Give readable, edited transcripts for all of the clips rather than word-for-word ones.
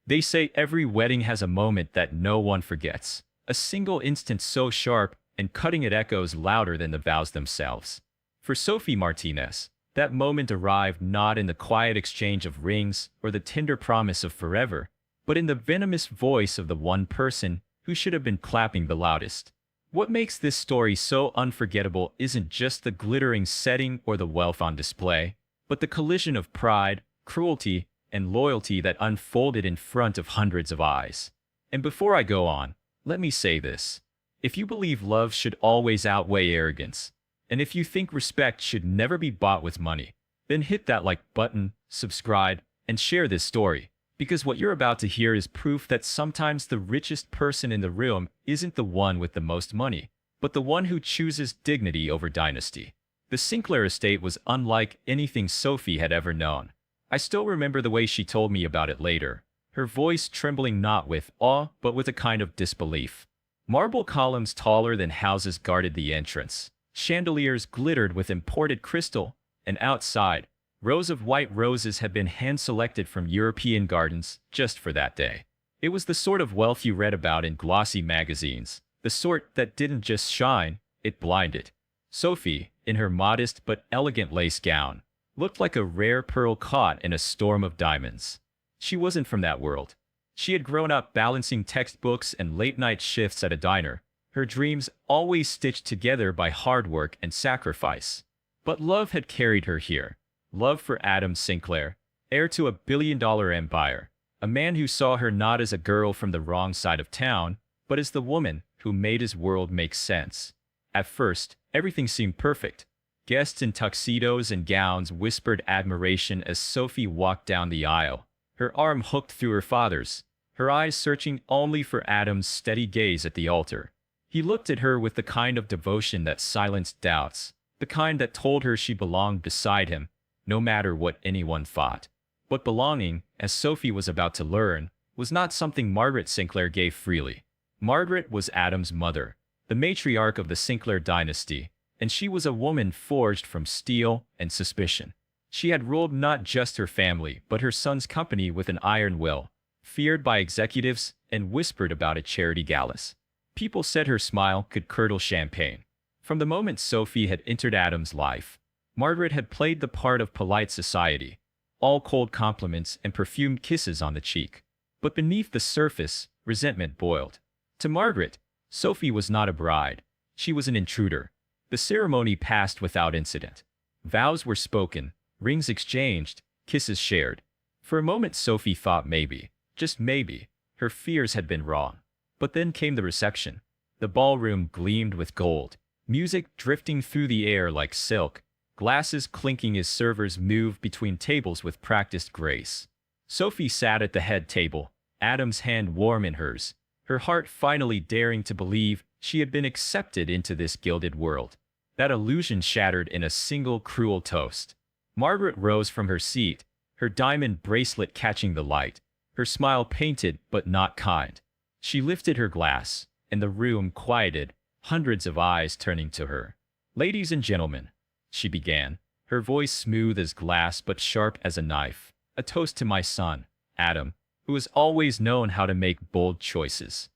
They say every wedding has a moment that no one forgets. A single instant so sharp and cutting it echoes louder than the vows themselves. For Sophie Martinez, that moment arrived not in the quiet exchange of rings or the tender promise of forever, but in the venomous voice of the one person who should have been clapping the loudest. What makes this story so unforgettable isn't just the glittering setting or the wealth on display, but the collision of pride, cruelty, and loyalty that unfolded in front of hundreds of eyes. And before I go on, let me say this. If you believe love should always outweigh arrogance, and if you think respect should never be bought with money, then hit that like button, subscribe, and share this story, because what you're about to hear is proof that sometimes the richest person in the room isn't the one with the most money, but the one who chooses dignity over dynasty. The Sinclair estate was unlike anything Sophie had ever known. I still remember the way she told me about it later, her voice trembling not with awe but with a kind of disbelief. Marble columns taller than houses guarded the entrance. Chandeliers glittered with imported crystal, and outside, rows of white roses had been hand-selected from European gardens just for that day. It was the sort of wealth you read about in glossy magazines, the sort that didn't just shine, it blinded. Sophie, in her modest but elegant lace gown, looked like a rare pearl caught in a storm of diamonds. She wasn't from that world. She had grown up balancing textbooks and late-night shifts at a diner, her dreams always stitched together by hard work and sacrifice. But love had carried her here. Love for Adam Sinclair, heir to a billion-dollar empire, a man who saw her not as a girl from the wrong side of town, but as the woman who made his world make sense. At first, everything seemed perfect. Guests in tuxedos and gowns whispered admiration as Sophie walked down the aisle, her arm hooked through her father's, her eyes searching only for Adam's steady gaze at the altar. He looked at her with the kind of devotion that silenced doubts, the kind that told her she belonged beside him, no matter what anyone thought. But belonging, as Sophie was about to learn, was not something Margaret Sinclair gave freely. Margaret was Adam's mother, the matriarch of the Sinclair dynasty, and she was a woman forged from steel and suspicion. She had ruled not just her family, but her son's company with an iron will, feared by executives and whispered about at charity galas. People said her smile could curdle champagne. From the moment Sophie had entered Adam's life, Margaret had played the part of polite society, all cold compliments and perfumed kisses on the cheek. But beneath the surface, resentment boiled. To Margaret, Sophie was not a bride. She was an intruder. The ceremony passed without incident. Vows were spoken, rings exchanged, kisses shared. For a moment Sophie thought maybe, just maybe, her fears had been wrong. But then came the reception. The ballroom gleamed with gold, music drifting through the air like silk, glasses clinking as servers moved between tables with practiced grace. Sophie sat at the head table, Adam's hand warm in hers, her heart finally daring to believe she had been accepted into this gilded world. That illusion shattered in a single cruel toast. Margaret rose from her seat, her diamond bracelet catching the light, her smile painted but not kind. She lifted her glass, and the room quieted, hundreds of eyes turning to her. "Ladies and gentlemen," she began, her voice smooth as glass but sharp as a knife, "a toast to my son, Adam, who has always known how to make bold choices."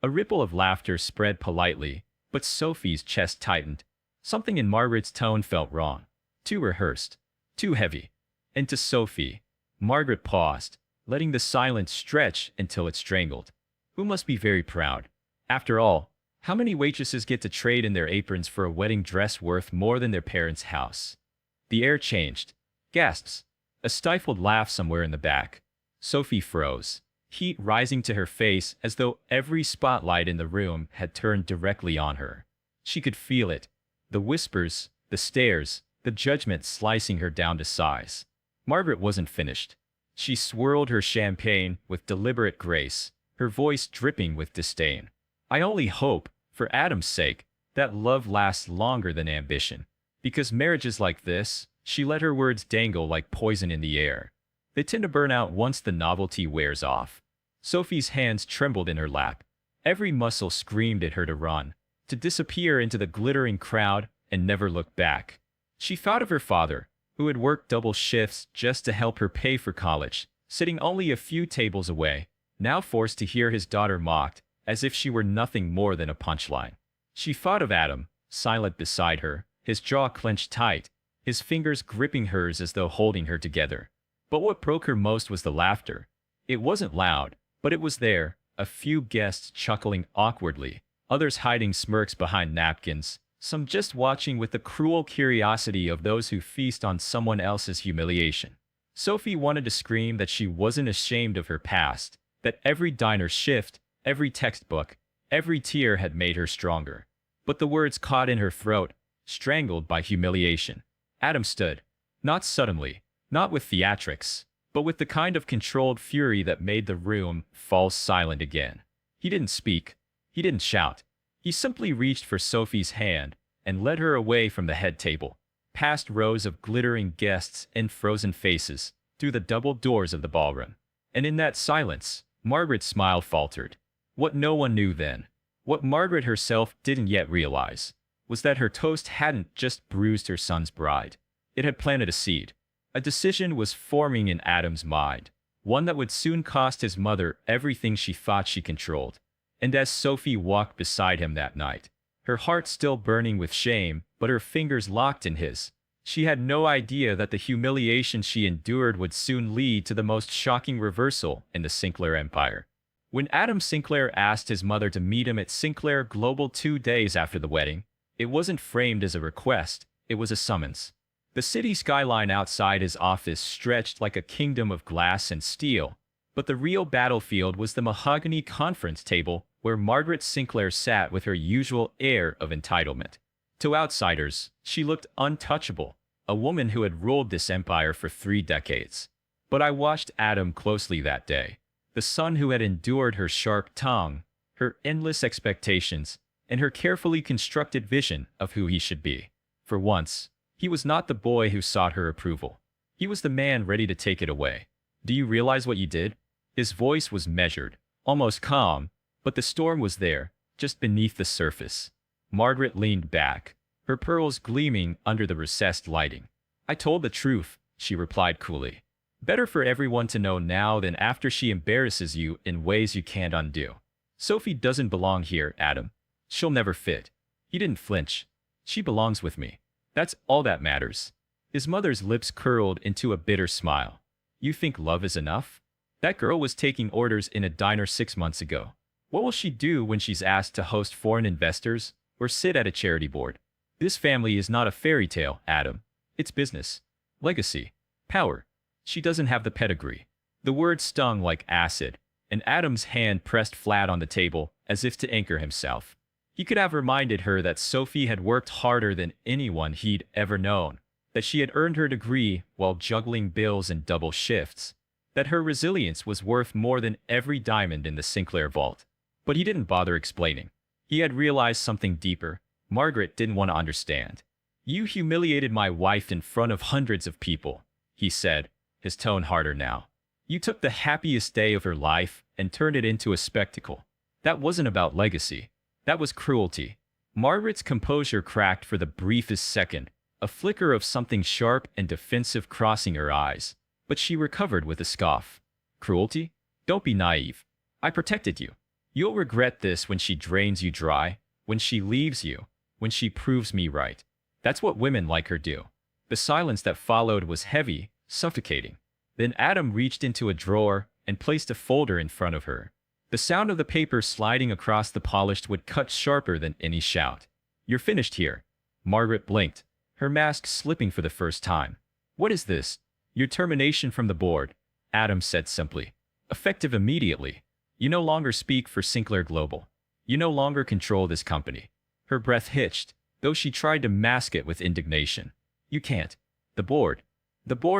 A ripple of laughter spread politely, but Sophie's chest tightened. Something in Margaret's tone felt wrong, too rehearsed, too heavy. And to Sophie, Margaret paused, letting the silence stretch until it strangled. Who must be very proud. After all, how many waitresses get to trade in their aprons for a wedding dress worth more than their parents' house? The air changed. Gasps. A stifled laugh somewhere in the back. Sophie froze, heat rising to her face as though every spotlight in the room had turned directly on her. She could feel it. The whispers, the stares, the judgment slicing her down to size. Margaret wasn't finished. She swirled her champagne with deliberate grace, her voice dripping with disdain. "I only hope, for Adam's sake, that love lasts longer than ambition. Because marriages like this," she let her words dangle like poison in the air, "they tend to burn out once the novelty wears off." Sophie's hands trembled in her lap. Every muscle screamed at her to run, to disappear into the glittering crowd and never look back. She thought of her father, who had worked double shifts just to help her pay for college, sitting only a few tables away, now forced to hear his daughter mocked, as if she were nothing more than a punchline. She thought of Adam, silent beside her, his jaw clenched tight, his fingers gripping hers as though holding her together. But what broke her most was the laughter. It wasn't loud, but it was there, a few guests chuckling awkwardly, others hiding smirks behind napkins, some just watching with the cruel curiosity of those who feast on someone else's humiliation. Sophie wanted to scream that she wasn't ashamed of her past, that every diner shift, every textbook, every tear had made her stronger. But the words caught in her throat, strangled by humiliation. Adam stood, not suddenly, not with theatrics, but with the kind of controlled fury that made the room fall silent again. He didn't speak. He didn't shout. He simply reached for Sophie's hand and led her away from the head table, past rows of glittering guests and frozen faces, through the double doors of the ballroom. And in that silence, Margaret's smile faltered. What no one knew then, what Margaret herself didn't yet realize, was that her toast hadn't just bruised her son's bride. It had planted a seed. A decision was forming in Adam's mind, one that would soon cost his mother everything she thought she controlled. And as Sophie walked beside him that night, her heart still burning with shame, but her fingers locked in his, she had no idea that the humiliation she endured would soon lead to the most shocking reversal in the Sinclair empire. When Adam Sinclair asked his mother to meet him at Sinclair Global 2 days after the wedding, it wasn't framed as a request, it was a summons. The city skyline outside his office stretched like a kingdom of glass and steel, but the real battlefield was the mahogany conference table where Margaret Sinclair sat with her usual air of entitlement. To outsiders, she looked untouchable, a woman who had ruled this empire for 3 decades. But I watched Adam closely that day, the son who had endured her sharp tongue, her endless expectations, and her carefully constructed vision of who he should be. For once, he was not the boy who sought her approval. He was the man ready to take it away. Do you realize what you did? His voice was measured, almost calm, but the storm was there, just beneath the surface. Margaret leaned back, her pearls gleaming under the recessed lighting. I told the truth, she replied coolly. Better for everyone to know now than after she embarrasses you in ways you can't undo. Sophie doesn't belong here, Adam. She'll never fit. He didn't flinch. She belongs with me. That's all that matters. His mother's lips curled into a bitter smile. You think love is enough? That girl was taking orders in a diner 6 months ago. What will she do when she's asked to host foreign investors or sit at a charity board? This family is not a fairy tale, Adam. It's business. Legacy. Power. She doesn't have the pedigree. The word stung like acid, and Adam's hand pressed flat on the table as if to anchor himself. He could have reminded her that Sophie had worked harder than anyone he'd ever known, that she had earned her degree while juggling bills and double shifts, that her resilience was worth more than every diamond in the Sinclair vault. But he didn't bother explaining. He had realized something deeper. Margaret didn't want to understand. You humiliated my wife in front of hundreds of people, he said, his tone harder now. You took the happiest day of her life and turned it into a spectacle. That wasn't about legacy. That was cruelty. Margaret's composure cracked for the briefest second, a flicker of something sharp and defensive crossing her eyes. But she recovered with a scoff. Cruelty? Don't be naive. I protected you. You'll regret this when she drains you dry, when she leaves you, when she proves me right. That's what women like her do. The silence that followed was heavy, suffocating. Then Adam reached into a drawer and placed a folder in front of her. The sound of the paper sliding across the polished wood cut sharper than any shout. You're finished here. Margaret blinked, her mask slipping for the first time. What is this? Your termination from the board, Adam said simply. Effective immediately. You no longer speak for Sinclair Global. You no longer control this company. Her breath hitched, though she tried to mask it with indignation. You can't. The board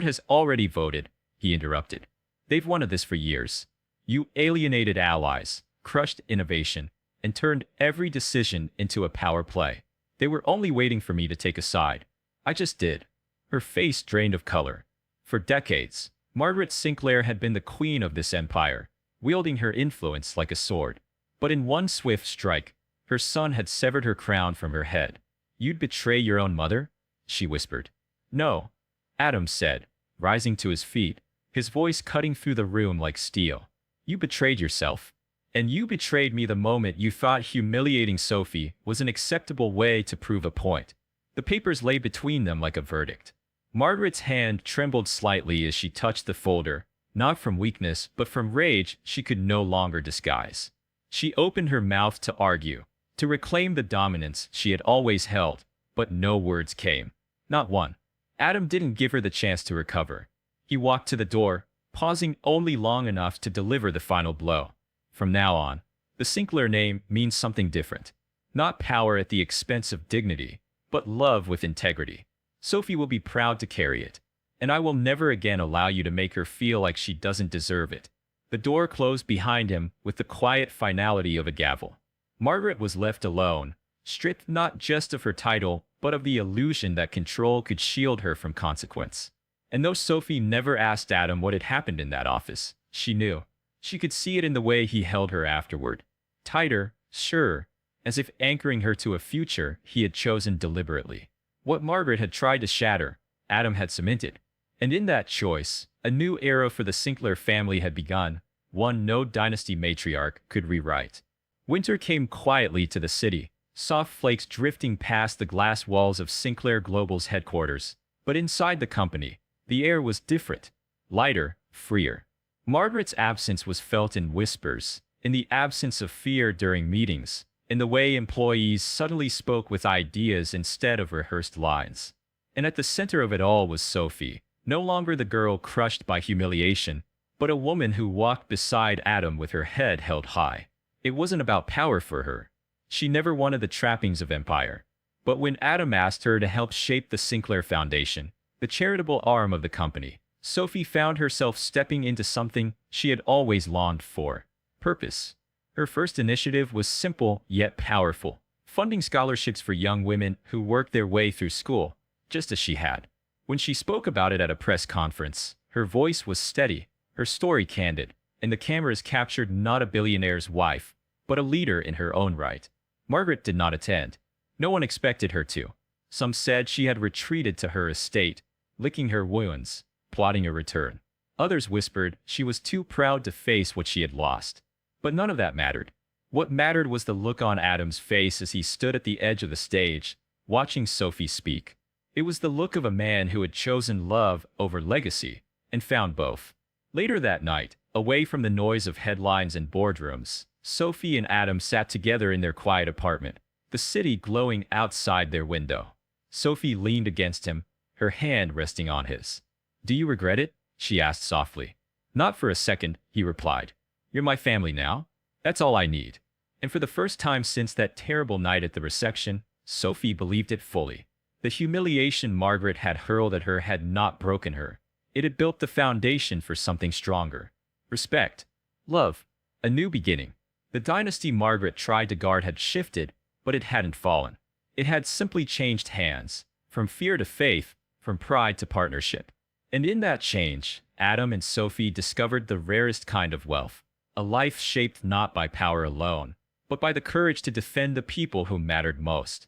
has already voted, he interrupted. They've wanted this for years. You alienated allies, crushed innovation, and turned every decision into a power play. They were only waiting for me to take a side. I just did. Her face drained of color. For decades, Margaret Sinclair had been the queen of this empire, wielding her influence like a sword. But in one swift strike, her son had severed her crown from her head. You'd betray your own mother? She whispered. No, Adam said, rising to his feet, his voice cutting through the room like steel. You betrayed yourself. And you betrayed me the moment you thought humiliating Sophie was an acceptable way to prove a point. The papers lay between them like a verdict. Margaret's hand trembled slightly as she touched the folder, not from weakness, but from rage she could no longer disguise. She opened her mouth to argue, to reclaim the dominance she had always held, but no words came. Not one. Adam didn't give her the chance to recover. He walked to the door, pausing only long enough to deliver the final blow. From now on, the Sinclair name means something different. Not power at the expense of dignity, but love with integrity. Sophie will be proud to carry it, and I will never again allow you to make her feel like she doesn't deserve it. The door closed behind him with the quiet finality of a gavel. Margaret was left alone, stripped not just of her title, but of the illusion that control could shield her from consequence. And though Sophie never asked Adam what had happened in that office, she knew. She could see it in the way he held her afterward. Tighter, sure, as if anchoring her to a future he had chosen deliberately. What Margaret had tried to shatter, Adam had cemented. And in that choice, a new era for the Sinclair family had begun, one no dynasty matriarch could rewrite. Winter came quietly to the city, soft flakes drifting past the glass walls of Sinclair Global's headquarters. But inside the company, the air was different, lighter, freer. Margaret's absence was felt in whispers, in the absence of fear during meetings, in the way employees suddenly spoke with ideas instead of rehearsed lines. And at the center of it all was Sophie, no longer the girl crushed by humiliation, but a woman who walked beside Adam with her head held high. It wasn't about power for her. She never wanted the trappings of empire. But when Adam asked her to help shape the Sinclair Foundation, the charitable arm of the company, Sophie found herself stepping into something she had always longed for: purpose. Her first initiative was simple yet powerful, funding scholarships for young women who worked their way through school, just as she had. When she spoke about it at a press conference, her voice was steady, her story candid, and the cameras captured not a billionaire's wife, but a leader in her own right. Margaret did not attend. No one expected her to. Some said she had retreated to her estate, licking her wounds, plotting a return. Others whispered she was too proud to face what she had lost. But none of that mattered. What mattered was the look on Adam's face as he stood at the edge of the stage, watching Sophie speak. It was the look of a man who had chosen love over legacy, and found both. Later that night, away from the noise of headlines and boardrooms, Sophie and Adam sat together in their quiet apartment, the city glowing outside their window. Sophie leaned against him, her hand resting on his. "Do you regret it?" she asked softly. "Not for a second," he replied. "You're my family now. That's all I need." And for the first time since that terrible night at the reception, Sophie believed it fully. The humiliation Margaret had hurled at her had not broken her. It had built the foundation for something stronger. Respect. Love. A new beginning. The dynasty Margaret tried to guard had shifted, but it hadn't fallen. It had simply changed hands, from fear to faith, from pride to partnership. And in that change, Adam and Sophie discovered the rarest kind of wealth, a life shaped not by power alone, but by the courage to defend the people who mattered most.